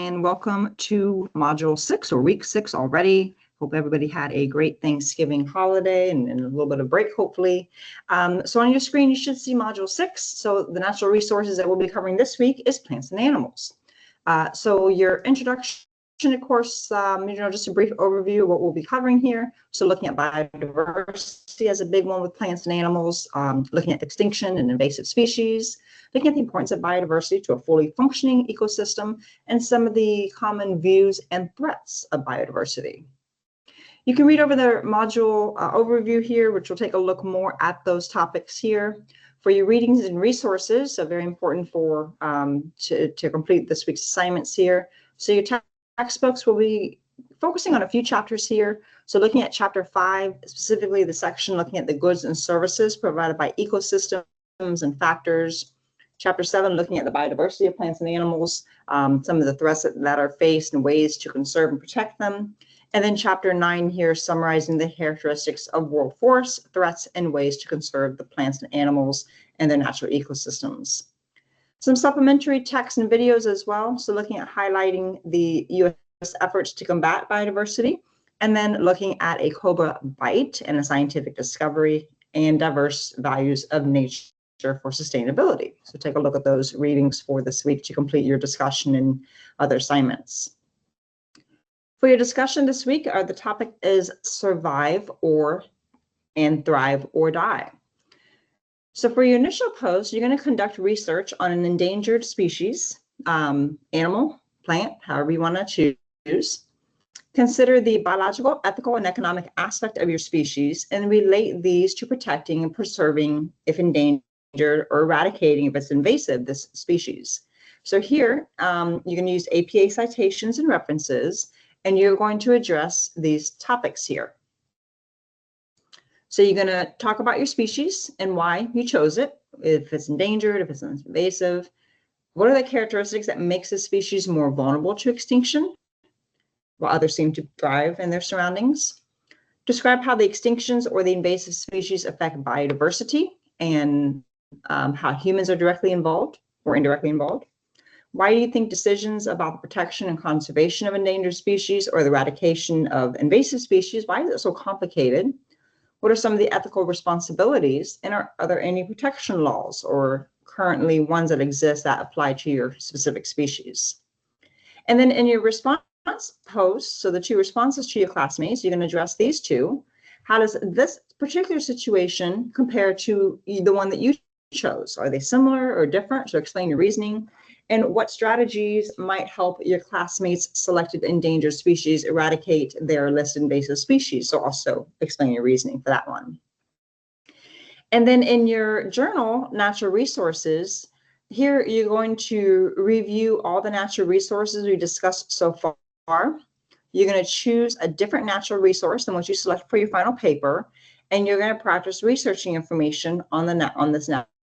and welcome to Module 6 or Week 6 already. Hope everybody had a great Thanksgiving holiday and a little bit of break, hopefully. So on your screen, you should see Module 6. So the natural resources that we'll be covering this week is plants and animals. So your introduction, of course, just a brief overview of what we'll be covering here. So looking at biodiversity as a big one with plants and animals, looking at extinction and invasive species, looking at the importance of biodiversity to a fully functioning ecosystem, and some of the common views and threats of biodiversity. You can read over the module overview here, which will take a look more at those topics here. For your readings and resources, so very important for to complete this week's assignments here. So your textbooks will be focusing on a few chapters here. So looking at chapter 5, specifically the section looking at the goods and services provided by ecosystems and factors. Chapter 7, looking at the biodiversity of plants and animals, some of the threats that are faced and ways to conserve and protect them. And then chapter 9 here, summarizing the characteristics of world forests, threats, and ways to conserve the plants and animals and their natural ecosystems. Some supplementary text and videos as well. So looking at highlighting the U.S. efforts to combat biodiversity, and then looking at a cobra bite and a scientific discovery and diverse values of nature for sustainability. So take a look at those readings for this week to complete your discussion and other assignments. For your discussion this week, the topic is survive and thrive or die. So for your initial post, you're going to conduct research on an endangered species, animal, plant, however you want to choose. Consider the biological, ethical, and economic aspect of your species and relate these to protecting and preserving, if endangered, or eradicating, if it's invasive, this species. So here, you can use APA citations and references, and you're going to address these topics here. So you're going to talk about your species and why you chose it, if it's endangered, if it's invasive. What are the characteristics that makes this species more vulnerable to extinction, while others seem to thrive in their surroundings? Describe how the extinctions or the invasive species affect biodiversity and how humans are directly involved or indirectly involved. Why do you think decisions about the protection and conservation of endangered species or the eradication of invasive species, why is it so complicated? What are some of the ethical responsibilities, and are there any protection laws or currently ones that exist that apply to your specific species? And then in your response post, so the two responses to your classmates, you're going to address these two. How does this particular situation compare to the one that you chose? Are they similar or different? So explain your reasoning. And what strategies might help your classmates' selected endangered species eradicate their listed invasive species? So also explain your reasoning for that one. And then in your journal, Natural Resources, here you're going to review all the natural resources we discussed so far. You're going to choose a different natural resource than what you select for your final paper, and you're going to practice researching information on this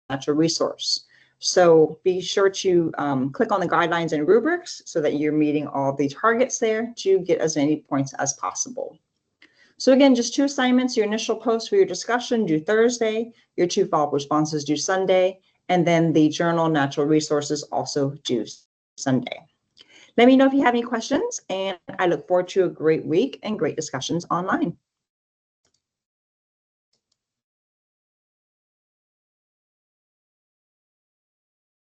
natural resource. So be sure to click on the guidelines and rubrics so that you're meeting all the targets there to get as many points as possible. So again, just 2 assignments. Your initial post for your discussion due Thursday, your 2 follow-up responses due Sunday, and then the journal Natural Resources also due Sunday. Let me know if you have any questions, and I look forward to a great week and great discussions online.